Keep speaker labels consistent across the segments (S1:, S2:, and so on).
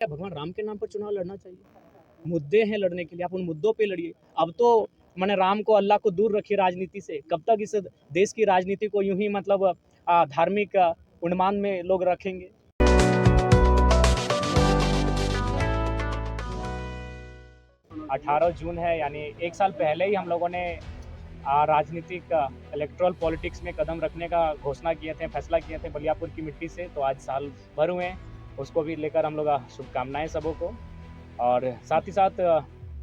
S1: क्या भगवान राम के नाम पर चुनाव लड़ना चाहिए? मुद्दे हैं लड़ने के लिए, आप उन मुद्दों पे लड़िए। अब तो माने राम को, अल्लाह को दूर रखिए राजनीति से। कब तक इस देश की राजनीति को यूं ही मतलब धार्मिक उन्माद में लोग रखेंगे? 18 जून है, यानी एक साल पहले ही हम लोगों ने राजनीतिक इलेक्टोरल पॉलिटिक्स में कदम रखने का घोषणा किए थे, फैसला किए थे बलियापुर की मिट्टी से। तो आज साल भर हुए हैं, उसको भी लेकर हम लोग शुभकामनाएं सबों को। और साथ ही साथ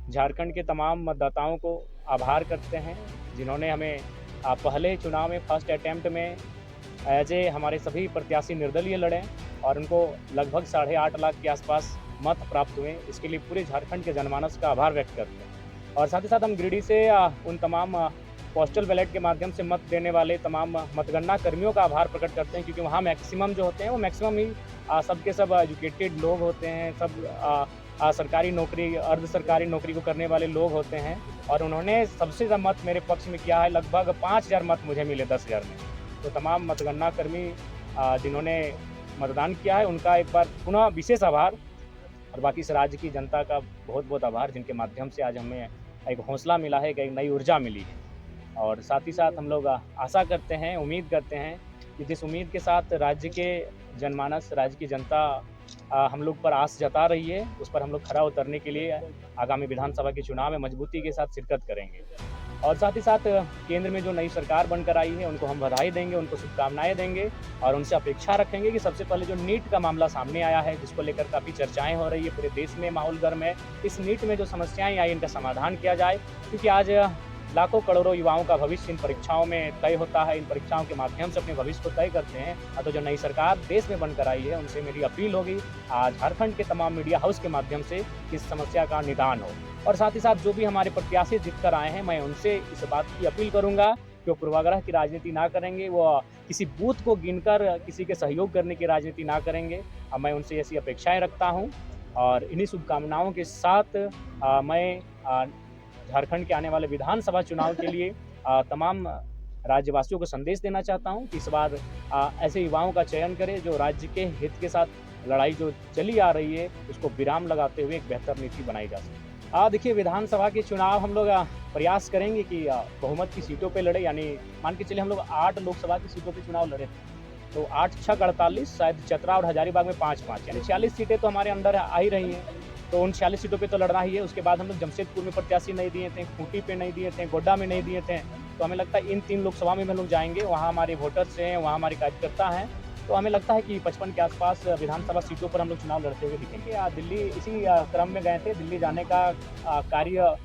S1: झारखंड के तमाम मतदाताओं को आभार करते हैं जिन्होंने हमें पहले चुनाव में फर्स्ट अटैम्प्ट में एज ए हमारे सभी प्रत्याशी निर्दलीय लड़े और उनको लगभग 8.5 लाख के आसपास मत प्राप्त हुए। इसके लिए पूरे झारखंड के जनमानस का आभार व्यक्त करते हैं। और साथ ही साथ हम गिरिडीह से उन तमाम पोस्टल बैलेट के माध्यम से मत देने वाले तमाम मतगणना कर्मियों का आभार प्रकट करते हैं, क्योंकि वहाँ मैक्सिमम जो होते हैं वो मैक्सिमम ही सबके सब एजुकेटेड लोग होते हैं, सब सरकारी नौकरी, अर्ध सरकारी नौकरी को करने वाले लोग होते हैं। और उन्होंने सबसे ज़्यादा मत मेरे पक्ष में किया है, लगभग 5000 मत मुझे मिले 10,000 में। तो तमाम मतगणना कर्मी जिन्होंने मतदान किया है उनका एक बार पुनः विशेष आभार, और बाकी इस राज्य की जनता का बहुत बहुत आभार, जिनके माध्यम से आज हमें एक हौसला मिला है, एक नई ऊर्जा मिली है। और साथ ही साथ हम लोग आशा करते हैं, उम्मीद करते हैं कि जिस उम्मीद के साथ राज्य के जनमानस, राज्य की जनता हम लोग पर आस जता रही है, उस पर हम लोग खरा उतरने के लिए आगामी विधानसभा के चुनाव में मजबूती के साथ शिरकत करेंगे। और साथ ही साथ केंद्र में जो नई सरकार बनकर आई है उनको हम बधाई देंगे, उनको शुभकामनाएं देंगे और उनसे अपेक्षा रखेंगे कि सबसे पहले जो नीट का मामला सामने आया है, जिसको लेकर काफ़ी चर्चाएं हो रही है, पूरे देश में माहौल गर्म है, इस नीट में जो समस्याएं आई इनका समाधान किया जाए। क्योंकि आज लाखों करोड़ों युवाओं का भविष्य इन परीक्षाओं में तय होता है, इन परीक्षाओं के माध्यम से अपने भविष्य को तय करते हैं। तो जो नई सरकार देश में बनकर आई है उनसे मेरी अपील होगी झारखंड के तमाम मीडिया हाउस के माध्यम से इस समस्या का निदान हो। और साथ ही साथ जो भी हमारे प्रत्याशी जीत कर आए हैं, मैं उनसे इस बात की अपील करूंगा कि वो पूर्वाग्रह की राजनीति ना करेंगे, वो किसी बूथ को गिनकर किसी के सहयोग करने की राजनीति ना करेंगे। मैं उनसे ऐसी अपेक्षाएं रखता हूं और इन्हीं शुभकामनाओं के साथ मैं झारखंड के आने वाले विधानसभा चुनाव के लिए तमाम राज्यवासियों को संदेश देना चाहता हूं कि इस बार ऐसे युवाओं का चयन करें जो राज्य के हित के साथ लड़ाई जो चली आ रही है उसको विराम लगाते हुए एक बेहतर नीति बनाई जा सके। देखिए, विधानसभा के चुनाव हम लोग प्रयास करेंगे कि बहुमत की सीटों पे लड़े, यानी मान के चलिए हम लोग 8 लोकसभा की सीटों पे चुनाव लड़े थे, तो 8 6 48, शायद चतरा और हजारीबाग में 5-5, यानी 46 सीटें तो हमारे अंदर आ ही रही हैं। तो उन 46 सीटों पे तो लड़ना ही है। उसके बाद हम लोग जमशेदपुर में प्रत्याशी नहीं दिए थे, खूंटी पे नहीं दिए थे, गोड्डा में नहीं दिए थे। तो हमें लगता है इन 3 लोकसभा में हम लोग जाएंगे, वहाँ हमारे वोटर्स हैं, वहाँ हमारे कार्यकर्ता हैं। तो हमें लगता है कि 55 के आसपास विधानसभा सीटों पर हम लोग चुनाव लड़ते हुए दिखेंगे। दिल्ली इसी क्रम में गए थे, दिल्ली जाने का कार्य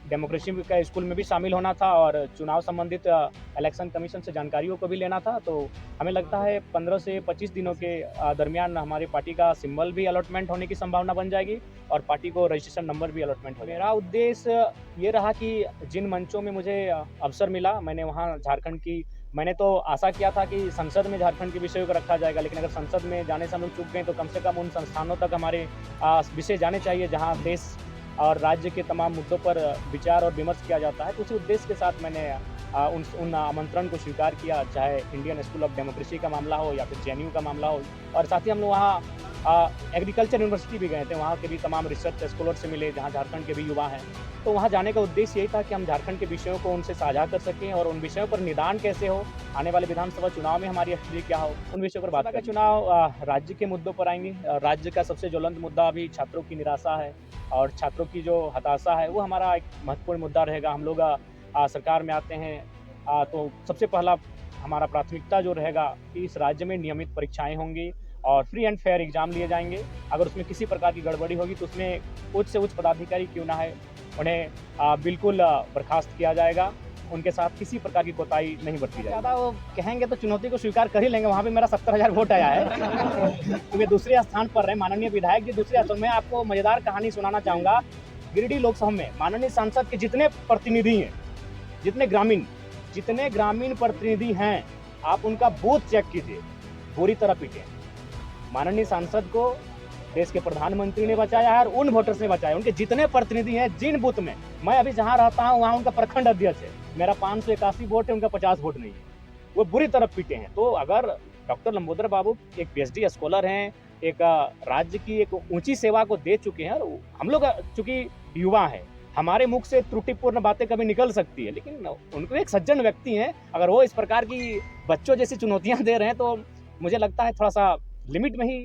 S1: डेमोक्रेसी का स्कूल में भी शामिल होना था और चुनाव संबंधित इलेक्शन कमीशन से जानकारियों को भी लेना था। तो हमें लगता है 15 से 25 दिनों के दरमियान हमारी पार्टी का सिंबल भी अलॉटमेंट होने की संभावना बन जाएगी और पार्टी को रजिस्ट्रेशन नंबर भी अलॉटमेंट हो। मेरा उद्देश्य ये रहा कि जिन मंचों में मुझे अवसर मिला, मैंने वहाँ झारखंड की, मैंने तो आशा किया था कि संसद में झारखंड के विषयों को रखा जाएगा, लेकिन अगर संसद में जाने से हम लोग चूक गए तो कम से कम उन संस्थानों तक हमारे विषय जाने चाहिए जहाँ देश और राज्य के तमाम मुद्दों पर विचार और विमर्श किया जाता है। तो उसी उद्देश्य के साथ मैंने उन आमंत्रण को स्वीकार किया, चाहे इंडियन स्कूल ऑफ डेमोक्रेसी का मामला हो या फिर जेएनयू का मामला हो। और साथ ही हम लोग वहाँ एग्रीकल्चर यूनिवर्सिटी भी गए थे, वहाँ के भी तमाम रिसर्च स्कॉलर से मिले जहाँ झारखंड के भी युवा हैं। तो वहाँ जाने का उद्देश्य यही था कि हम झारखंड के विषयों को उनसे साझा कर सकें और उन विषयों पर निदान कैसे हो, आने वाले विधानसभा चुनाव में हमारी स्थिति क्या हो, उन विषयों पर बात करें। चुनाव राज्य के मुद्दों पर आएंगे। राज्य का सबसे ज्वलंत मुद्दा अभी छात्रों की निराशा है और छात्रों की जो हताशा है वो हमारा एक महत्वपूर्ण मुद्दा रहेगा। हम लोग सरकार में आते हैं तो सबसे पहला हमारा प्राथमिकता जो रहेगा कि इस राज्य में नियमित परीक्षाएं होंगी और फ्री एंड फेयर एग्जाम लिए जाएंगे। अगर उसमें किसी प्रकार की गड़बड़ी होगी तो उसमें उच्च से उच्च पदाधिकारी क्यों ना है, उन्हें बिल्कुल बर्खास्त किया जाएगा, उनके साथ किसी प्रकार की कोताही नहीं बरती जाएगी। ज़्यादा वो कहेंगे तो चुनौती को स्वीकार कर ही लेंगे। वहाँ पे मेरा 70,000 वोट आया है तो वे दूसरे स्थान पर रहे, माननीय विधायक जी दूसरे स्थान। मैं आपको मज़ेदार कहानी सुनाना चाहूँगा। गिरिडीह लोकसभा में माननीय सांसद के जितने प्रतिनिधि हैं, जितने ग्रामीण प्रतिनिधि हैं, आप उनका बूथ चेक कीजिए, बुरी तरह पीटे। माननीय सांसद को देश के प्रधानमंत्री ने बचाया है और उन वोटर्स ने बचाया। उनके जितने प्रतिनिधि हैं, जिन बूथ में मैं अभी जहां रहता हूं वहां उनका प्रखंड अध्यक्ष है, मेरा 581 वोट है, उनका 50 वोट नहीं है, वो बुरी तरह पीटे हैं। तो अगर डॉक्टर लंबोदर बाबू एक पीएचडी स्कॉलर हैं, एक राज्य की एक ऊंची सेवा को दे चुके हैं। और हम लोग चूंकि युवा हैं, हमारे मुख से त्रुटिपूर्ण बातें कभी निकल सकती है, लेकिन उनको एक सज्जन व्यक्ति हैं, अगर वो इस प्रकार की बच्चों जैसी चुनौतियां दे रहे हैं तो मुझे लगता है थोड़ा सा लिमिट में ही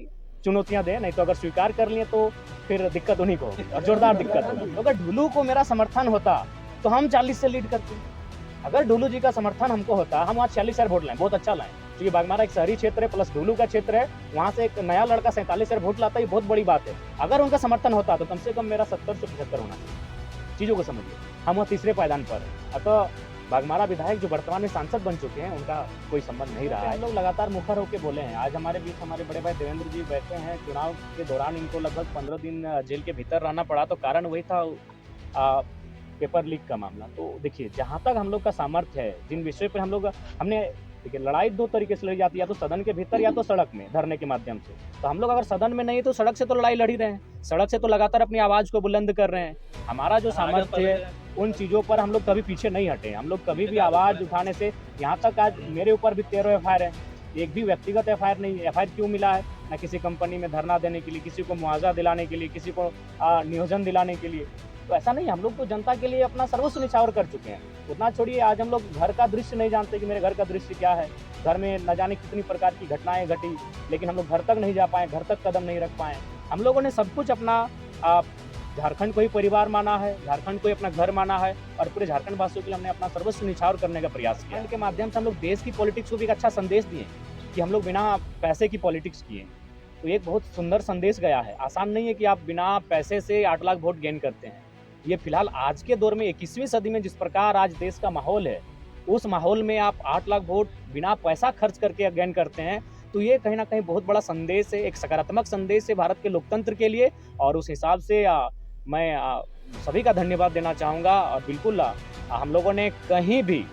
S1: चुनौतियां दें, नहीं तो अगर स्वीकार कर लिए तो फिर दिक्कत उन्हीं को होगी और जोरदार दिक्कत होगी। तो अगर ढुलू को मेरा समर्थन होता तो हम 40 से लीड करते। अगर ढुलू जी का समर्थन हमको होता, हम आज 46,000 वोट लाएं, बहुत अच्छा लाएं, क्योंकि बागमारा एक शहरी क्षेत्र है प्लस ढुलू का क्षेत्र है, वहाँ से एक नया लड़का 47,000 वोट लाता, ये बहुत बड़ी बात है। अगर उनका समर्थन होता तो कम से कम मेरा 70 से 75 होना चाहिए। चीज़ों को समझिए, हम वह तीसरे पायदान पर हैं। अतः बागमारा विधायक जो वर्तमान में सांसद बन चुके हैं, उनका कोई संबंध नहीं रहा है। हम लोग लगातार मुखर होकर बोले हैं। आज हमारे बीच हमारे बड़े भाई देवेंद्र जी बैठे हैं। चुनाव के दौरान इनको लगभग 15 दिन जेल के भीतर रहना पड़ा, तो कारण वही था पेपर लीक का मामला। तो देखिए, जहाँ तक हम लोग का सामर्थ्य है, जिन विषय पर हमने देखिए, लड़ाई दो तरीके से लड़ी जाती है, या तो सदन के भीतर या तो सड़क में धरने के माध्यम से। तो हम लोग अगर सदन में नहीं है तो सड़क से तो लड़ाई लड़ ही रहे हैं, सड़क से तो लगातार अपनी आवाज़ को बुलंद कर रहे हैं। हमारा जो सामर्थ्य है उन चीज़ों पर हम लोग कभी पीछे नहीं हटे। हम लोग कभी भी आवाज़ उठाने से, यहाँ तक आज मेरे ऊपर भी 13 FIR है, एक भी व्यक्तिगत FIR नहीं है। FIR क्यों मिला है? ना किसी कंपनी में धरना देने के लिए, किसी को मुआवजा दिलाने के लिए, किसी को नियोजन दिलाने के लिए। तो ऐसा नहीं, हम लोग तो जनता के लिए अपना सर्वस्व निछावर कर चुके हैं। उतना छोड़िए, आज हम लोग घर का दृश्य नहीं जानते कि मेरे घर का दृश्य क्या है। घर में न जाने कितनी प्रकार की घटनाएं घटी, लेकिन हम लोग घर तक नहीं जा पाए, घर तक कदम नहीं रख पाए। हम लोगों ने सब कुछ अपना झारखंड को ही परिवार माना है, झारखंड को ही अपना घर माना है, और पूरे झारखंड वासियों के लिए हमने अपना सर्वस्व निछावर करने का प्रयास किया। इनके माध्यम से हम लोग देश की पॉलिटिक्स को भी एक अच्छा संदेश दिए कि हम लोग बिना पैसे की पॉलिटिक्स किए। तो एक बहुत सुंदर संदेश गया है। आसान नहीं है कि आप बिना पैसे से 8 लाख वोट गेन करते हैं। ये फिलहाल आज के दौर में 21वीं सदी में जिस प्रकार आज देश का माहौल है, उस माहौल में आप 8 लाख वोट बिना पैसा खर्च करके गेन करते हैं, तो ये कहीं ना कहीं बहुत बड़ा संदेश है, एक सकारात्मक संदेश है भारत के लोकतंत्र के लिए। और उस हिसाब से मैं सभी का धन्यवाद देना चाहूँगा। और बिल्कुल हम लोगों ने कहीं भी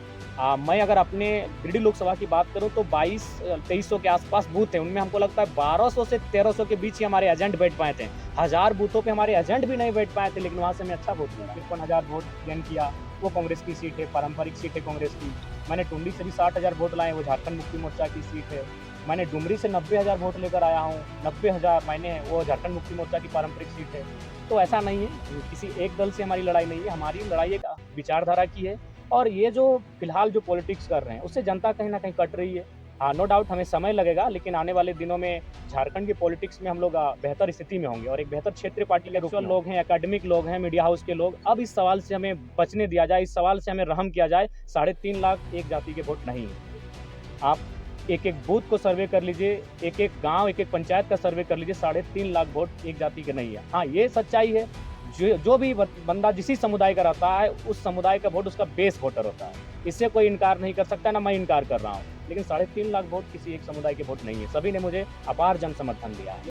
S1: मैं अगर अपने गिरिडीह लोकसभा की बात करूं तो 2200-2300 के आसपास बूथ हैं, उनमें हमको लगता है 1200 से 1300 के बीच ही हमारे एजेंट बैठ पाए थे। 1000 बूथों पे हमारे एजेंट भी नहीं बैठ पाए थे, लेकिन वहाँ से मैं अच्छा वोट किया। 53,000 वोट गेन किया, वो कांग्रेस की सीट है, पारंपरिक सीट है कांग्रेस की। मैंने टुंडी से भी 60,000 वोट लाए, वो झारखंड मुक्ति मोर्चा की सीट है। मैंने डुमरी से 90,000 वोट लेकर आया हूँ, 90,000 मैंने, वो झारखंड मुक्ति मोर्चा की पारंपरिक सीट है। तो ऐसा नहीं है, किसी एक दल से हमारी लड़ाई नहीं है, हमारी लड़ाई एक विचारधारा की है। और ये जो फिलहाल जो पॉलिटिक्स कर रहे हैं, उससे जनता कहीं ना कहीं कट रही है। हाँ, नो डाउट हमें समय लगेगा, लेकिन आने वाले दिनों में झारखंड की पॉलिटिक्स में हम लोग बेहतर स्थिति में होंगे, और एक बेहतर क्षेत्रीय पार्टी के रूप में लोग हैं, एकेडमिक लोग हैं, मीडिया हाउस के लोग। अब इस सवाल से हमें बचने दिया जाए, इस सवाल से हमें रहम किया जाए। 3.5 लाख एक जाति के वोट नहीं है। आप एक बूथ को सर्वे कर लीजिए, एक गांव, एक पंचायत का सर्वे कर लीजिए, 3.5 लाख वोट एक जाति के नहीं है। हाँ, ये सच्चाई है। जो भी बंदा जिस समुदाय का रहता है, उस समुदाय का वोट उसका बेस वोटर होता है। इससे कोई इनकार नहीं कर सकता, ना मैं इनकार कर रहा हूँ। लेकिन 3.5 लाख वोट किसी एक समुदाय के वोट नहीं है। सभी ने मुझे अपार जन समर्थन दिया है।